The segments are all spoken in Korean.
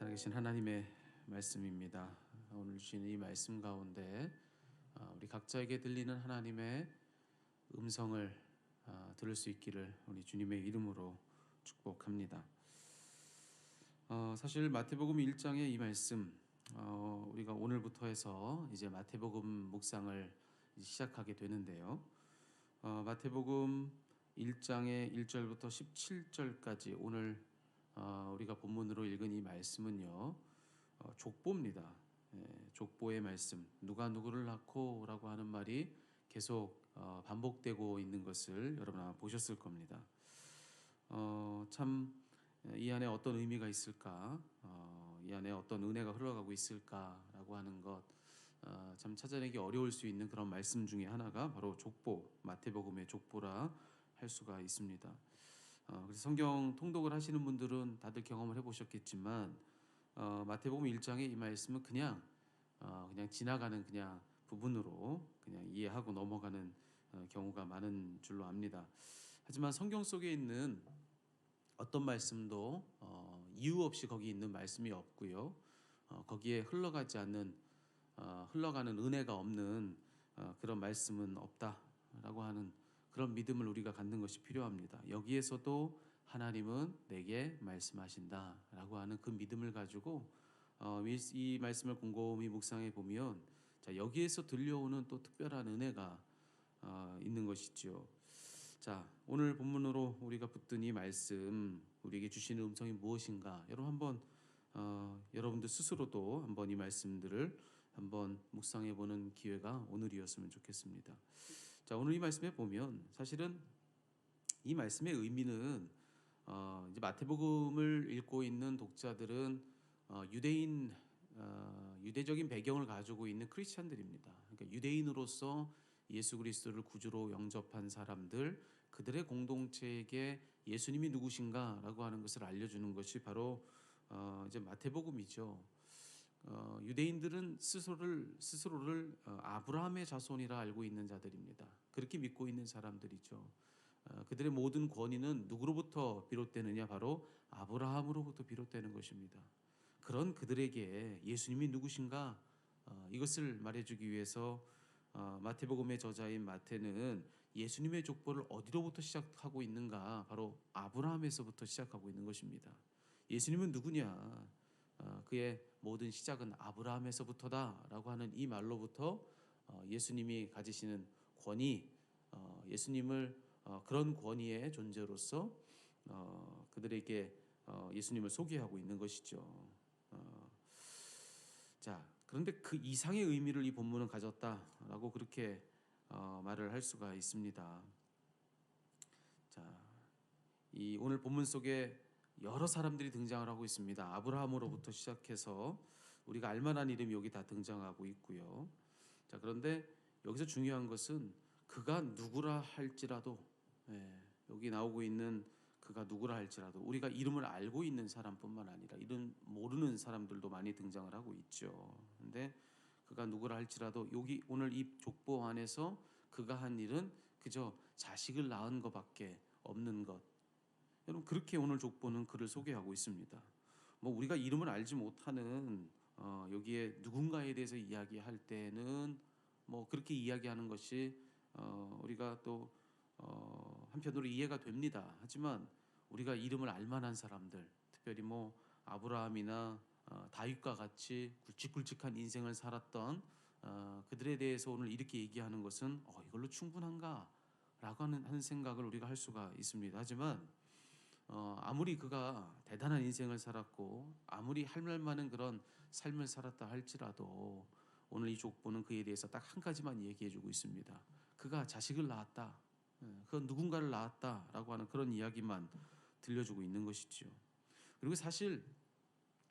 살아계신 하나님의 말씀입니다. 오늘 주신 이 말씀 가운데 우리 각자에게 들리는 하나님의 음성을 들을 수 있기를 우리 주님의 이름으로 축복합니다. 사실 마태복음 1장의 이 말씀, 우리가 오늘부터 해서 이제 마태복음 묵상을 시작하게 되는데요. 마태복음 1장의 1절부터 17절까지 오늘 우리가 본문으로 읽은 이 말씀은요, 족보입니다. 족보의 말씀, 누가 누구를 낳고라고 하는 말이 계속 반복되고 있는 것을 여러분 아마 보셨을 겁니다. 참 이 안에 어떤 의미가 있을까, 이 안에 어떤 은혜가 흘러가고 있을까라고 하는 것, 참 찾아내기 어려울 수 있는 그런 말씀 중에 하나가 바로 족보, 마태복음의 족보라 할 수가 있습니다. 그래서 성경 통독을 하시는 분들은 다들 경험을 해보셨겠지만 마태복음 1장의 이 말씀은 그냥 지나가는 그냥 부분으로 그냥 이해하고 넘어가는 경우가 많은 줄로 압니다. 하지만 성경 속에 있는 어떤 말씀도 이유 없이 거기 있는 말씀이 없고요. 거기에 흘러가는 은혜가 없는 그런 말씀은 없다라고 하는 그런 믿음을 우리가 갖는 것이 필요합니다. 여기에서도 하나님은 내게 말씀하신다라고 하는 그 믿음을 가지고 이 말씀을 곰곰이 묵상해 보면 여기에서 들려오는 또 특별한 은혜가 있는 것이지요. 자, 오늘 본문으로 우리가 붙든 이 말씀, 우리에게 주시는 음성이 무엇인가? 여러분들 스스로도 한번 이 말씀들을 한번 묵상해 보는 기회가 오늘이었으면 좋겠습니다. 자, 오늘 이 말씀에 보면 사실은 이 말씀의 의미는 이제 마태복음을 읽고 있는 독자들은 유대적인 배경을 가지고 있는 크리스찬들입니다. 그러니까 유대인으로서 예수 그리스도를 구주로 영접한 사람들, 그들의 공동체에게 예수님이 누구신가라고 하는 것을 알려주는 것이 바로 이제 마태복음이죠. 유대인들은 스스로를 아브라함의 자손이라 알고 있는 자들입니다. 그렇게 믿고 있는 사람들이죠. 그들의 모든 권위는 누구로부터 비롯되느냐? 바로 아브라함으로부터 비롯되는 것입니다. 그런 그들에게 예수님이 누구신가? 이것을 말해주기 위해서 마태복음의 저자인 마태는 예수님의 족보를 어디로부터 시작하고 있는가? 바로 아브라함에서부터 시작하고 있는 것입니다. 예수님은 누구냐? 그의 모든 시작은 아브라함에서부터다라고 하는 이 말로부터 예수님이 가지시는 권위, 예수님을 그런 권위의 존재로서 그들에게 예수님을 소개하고 있는 것이죠. 자, 그런데 그 이상의 의미를 이 본문은 가졌다라고 그렇게 말을 할 수가 있습니다. 자, 이 오늘 본문 속에 여러 사람들이 등장을 하고 있습니다. 아브라함으로부터 시작해서 우리가 알만한 이름이 여기 다 등장하고 있고요. 자, 그런데 여기서 중요한 것은 그가 누구라 할지라도, 여기 나오고 있는 그가 누구라 할지라도 우리가 이름을 알고 있는 사람뿐만 아니라 이름 모르는 사람들도 많이 등장을 하고 있죠. 근데 그가 누구라 할지라도 여기 오늘 이 족보 안에서 그가 한 일은 그저 자식을 낳은 것밖에 없는 것. 여러분, 그렇게 오늘 족보는 그를 소개하고 있습니다. 뭐 우리가 이름을 알지 못하는 여기에 누군가에 대해서 이야기할 때는 뭐 그렇게 이야기하는 것이 우리가 또 한편으로 이해가 됩니다. 하지만 우리가 이름을 알만한 사람들, 특별히 뭐 아브라함이나 다윗과 같이 굵직굵직한 인생을 살았던 그들에 대해서 오늘 이렇게 얘기하는 것은 이걸로 충분한가라고 하는 생각을 우리가 할 수가 있습니다. 하지만 아무리 그가 대단한 인생을 살았고 아무리 할 말만한 그런 삶을 살았다 할지라도 오늘 이 족보는 그에 대해서 딱 한 가지만 얘기해주고 있습니다. 그가 자식을 낳았다. 그건 누군가를 낳았다라고 하는 그런 이야기만 들려주고 있는 것이죠. 그리고 사실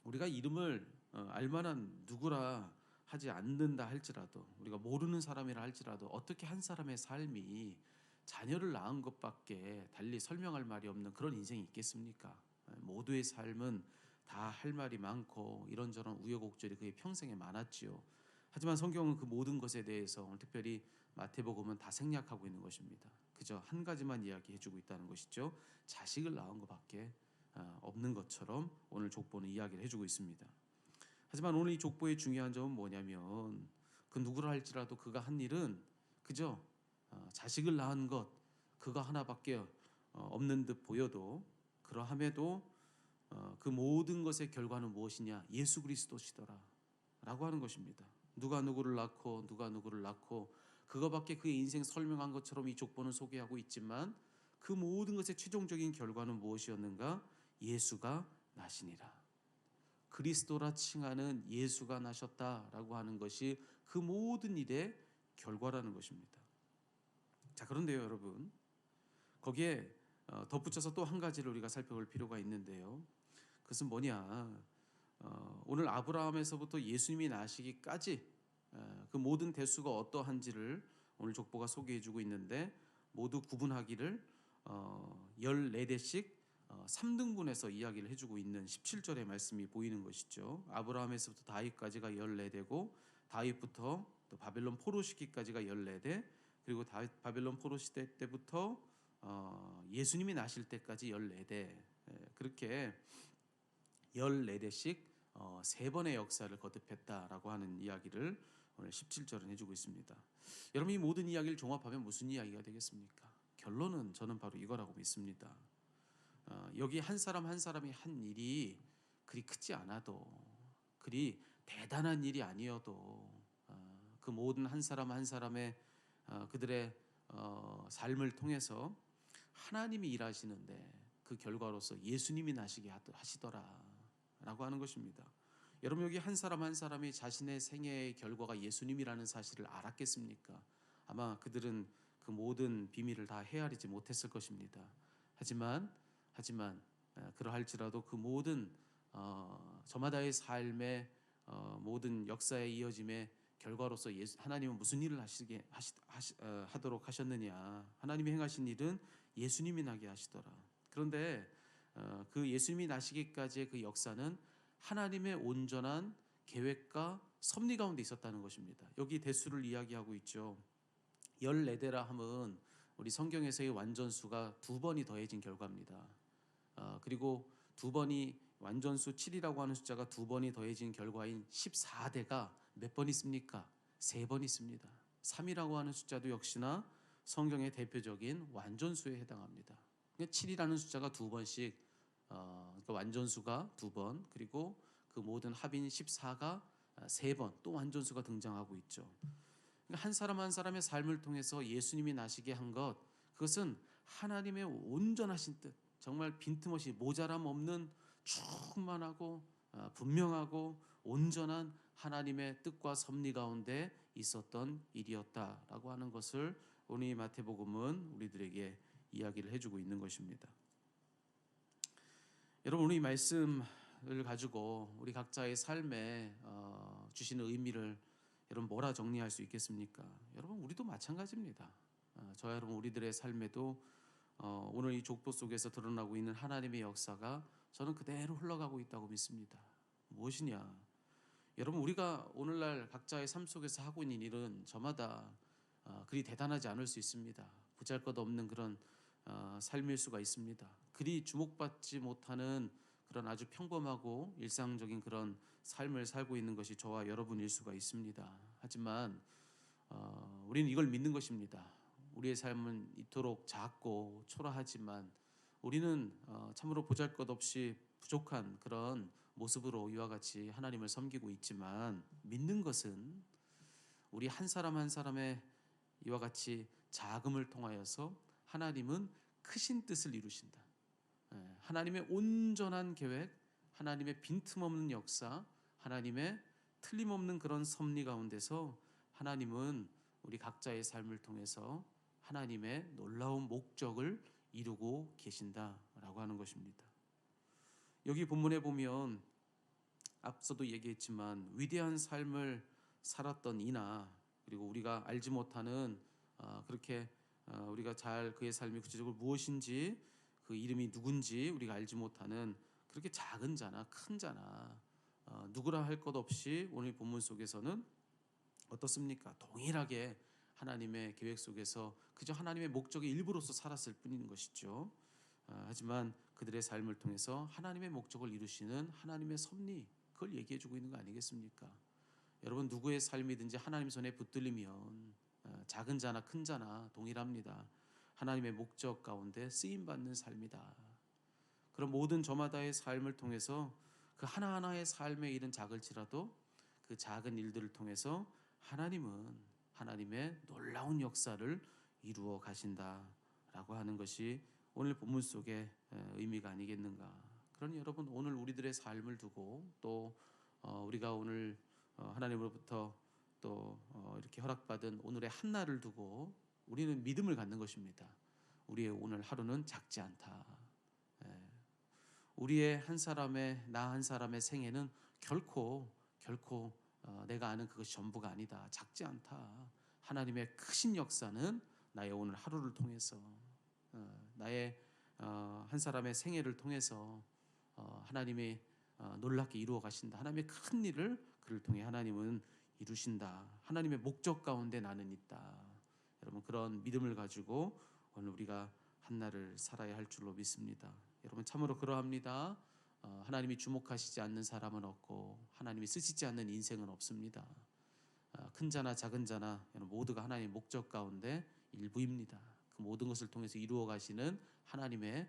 우리가 이름을 알만한 누구라 하지 않는다 할지라도, 우리가 모르는 사람이라 할지라도 어떻게 한 사람의 삶이 자녀를 낳은 것밖에 달리 설명할 말이 없는 그런 인생이 있겠습니까? 모두의 삶은 다 할 말이 많고 이런저런 우여곡절이 그의 평생에 많았지요. 하지만 성경은 그 모든 것에 대해서 오늘 특별히 마태복음은 다 생략하고 있는 것입니다. 그저 한 가지만 이야기해주고 있다는 것이죠. 자식을 낳은 것밖에 없는 것처럼 오늘 족보는 이야기를 해주고 있습니다. 하지만 오늘 이 족보의 중요한 점은 뭐냐면 그 누구를 할지라도 그가 한 일은 그저 자식을 낳은 것 그거 하나밖에 없는 듯 보여도 그러함에도 그 모든 것의 결과는 무엇이냐? 예수 그리스도시더라 라고 하는 것입니다. 누가 누구를 낳고 누가 누구를 낳고 그거밖에 그의 인생 설명한 것처럼 이 족보는 소개하고 있지만 그 모든 것의 최종적인 결과는 무엇이었는가? 예수가 나시니라. 그리스도라 칭하는 예수가 나셨다라고 하는 것이 그 모든 일의 결과라는 것입니다. 자, 그런데요, 여러분, 거기에 덧붙여서 또 한 가지를 우리가 살펴볼 필요가 있는데요. 그것은 뭐냐? 오늘 아브라함에서부터 예수님이 나시기까지 그 모든 대수가 어떠한지를 오늘 족보가 소개해주고 있는데 모두 구분하기를 14대씩 3등분해서 이야기를 해주고 있는 17절의 말씀이 보이는 것이죠. 아브라함에서부터 다윗까지가 14대고 다윗부터 또 바벨론 포로 시기까지가 14대, 그리고 바벨론 포로 시대 때부터 예수님이 나실 때까지 14대, 그렇게 14대씩 세 번의 역사를 거듭했다라고 하는 이야기를 오늘 17절은 해주고 있습니다. 여러분, 이 모든 이야기를 종합하면 무슨 이야기가 되겠습니까? 결론은 저는 바로 이거라고 믿습니다. 여기 한 사람 한 사람이 한 일이 그리 크지 않아도, 그리 대단한 일이 아니어도 그 모든 한 사람 한 사람의 그들의 삶을 통해서 하나님이 일하시는데 그 결과로서 예수님이 나시게 하시더라라고 하는 것입니다. 여러분, 여기 한 사람 한 사람이 자신의 생애의 결과가 예수님이라는 사실을 알았겠습니까? 아마 그들은 그 모든 비밀을 다 헤아리지 못했을 것입니다. 하지만 그러할지라도 그 모든 저마다의 삶의 모든 역사에 이어짐의 결과로서 하나님은 무슨 일을 하도록 하셨느냐? 하나님이 행하신 일은 예수님이 나게 하시더라. 그런데 그 예수님이 나시기까지의 그 역사는 하나님의 온전한 계획과 섭리 가운데 있었다는 것입니다. 여기 대수를 이야기하고 있죠. 14대라 함은 우리 성경에서의 완전수가 2번이 더해진 결과입니다. 그리고 2번이 완전수 7이라고 하는 숫자가 2번이 더해진 결과인 14대가 몇 번 있습니까? 3번 있습니다. 3이라고 하는 숫자도 역시나 성경의 대표적인 완전수에 해당합니다. 7이라는 숫자가 2번씩, 그러니까 완전수가 2번, 그리고 그 모든 합인 14가 3번 또 완전수가 등장하고 있죠. 한 사람 한 사람의 삶을 통해서 예수님이 나시게 한 것, 그것은 하나님의 온전하신 뜻, 정말 빈틈없이 모자람 없는 충만하고 분명하고 온전한 하나님의 뜻과 섭리 가운데 있었던 일이었다라고 하는 것을 오늘 이 마태복음은 우리들에게 이야기를 해주고 있는 것입니다. 여러분, 오늘 이 말씀을 가지고 우리 각자의 삶에 주시는 의미를 여러분 뭐라 정리할 수 있겠습니까? 여러분, 우리도 마찬가지입니다. 저와 여러분 우리들의 삶에도 오늘 이 족보 속에서 드러나고 있는 하나님의 역사가 저는 그대로 흘러가고 있다고 믿습니다. 무엇이냐? 여러분, 우리가 오늘날 각자의 삶 속에서 하고 있는 일은 저마다 그리 대단하지 않을 수 있습니다. 보잘것없는 그런 삶일 수가 있습니다. 그리 주목받지 못하는 그런 아주 평범하고 일상적인 그런 삶을 살고 있는 것이 저와 여러분일 수가 있습니다. 하지만 우리는 이걸 믿는 것입니다. 우리의 삶은 이토록 작고 초라하지만 우리는 참으로 보잘것없이 부족한 그런 모습으로 이와 같이 하나님을 섬기고 있지만 믿는 것은 우리 한 사람 한 사람의 이와 같이 작음을 통하여서 하나님은 크신 뜻을 이루신다. 하나님의 온전한 계획, 하나님의 빈틈없는 역사, 하나님의 틀림없는 그런 섭리 가운데서 하나님은 우리 각자의 삶을 통해서 하나님의 놀라운 목적을 이루고 계신다라고 하는 것입니다. 여기 본문에 보면 앞서도 얘기했지만 위대한 삶을 살았던 이나, 그리고 우리가 알지 못하는 그렇게 우리가 잘 그의 삶이 구체적으로 무엇인지, 그 이름이 누군지 우리가 알지 못하는 그렇게 작은 자나 큰 자나 누구라 할 것 없이 오늘 본문 속에서는 어떻습니까? 동일하게 하나님의 계획 속에서 그저 하나님의 목적의 일부로서 살았을 뿐인 것이죠. 하지만 그들의 삶을 통해서 하나님의 목적을 이루시는 하나님의 섭리, 그걸 얘기해주고 있는 거 아니겠습니까? 여러분, 누구의 삶이든지 하나님 손에 붙들리면 작은 자나 큰 자나 동일합니다. 하나님의 목적 가운데 쓰임 받는 삶이다. 그런 모든 저마다의 삶을 통해서 그 하나하나의 삶의 일은 작을지라도 그 작은 일들을 통해서 하나님은 하나님의 놀라운 역사를 이루어 가신다라고 하는 것이 오늘 본문 속의 의미가 아니겠는가. 그러니 여러분, 오늘 우리들의 삶을 두고 또 우리가 오늘 하나님으로부터 또 이렇게 허락받은 오늘의 한 날을 두고 우리는 믿음을 갖는 것입니다. 우리의 오늘 하루는 작지 않다. 우리의 한 사람의 나 한 사람의 생애는 결코 내가 아는 그것이 전부가 아니다. 작지 않다. 하나님의 크신 역사는 나의 오늘 하루를 통해서 나의 한 사람의 생애를 통해서 하나님이 놀랍게 이루어 가신다. 하나님의 큰 일을 그를 통해 하나님은 이루신다. 하나님의 목적 가운데 나는 있다. 여러분, 그런 믿음을 가지고 오늘 우리가 한 날을 살아야 할 줄로 믿습니다. 여러분, 참으로 그러합니다. 하나님이 주목하시지 않는 사람은 없고 하나님이 쓰시지 않는 인생은 없습니다. 큰 자나 작은 자나 모두가 하나님의 목적 가운데 일부입니다. 그 모든 것을 통해서 이루어 가시는 하나님의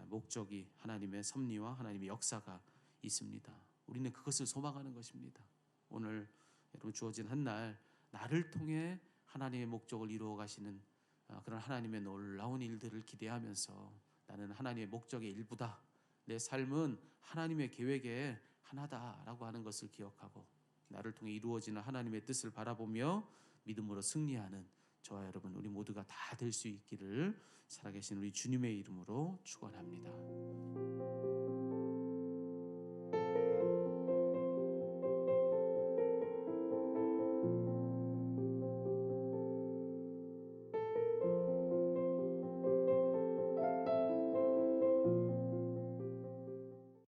목적이, 하나님의 섭리와 하나님의 역사가 있습니다. 우리는 그것을 소망하는 것입니다. 오늘 여러분 주어진 한 날, 나를 통해 하나님의 목적을 이루어 가시는 그런 하나님의 놀라운 일들을 기대하면서 나는 하나님의 목적의 일부다. 내 삶은 하나님의 계획의 하나다라고 하는 것을 기억하고 나를 통해 이루어지는 하나님의 뜻을 바라보며 믿음으로 승리하는 저와 여러분, 우리 모두가 다 될 수 있기를 살아계신 우리 주님의 이름으로 축원합니다.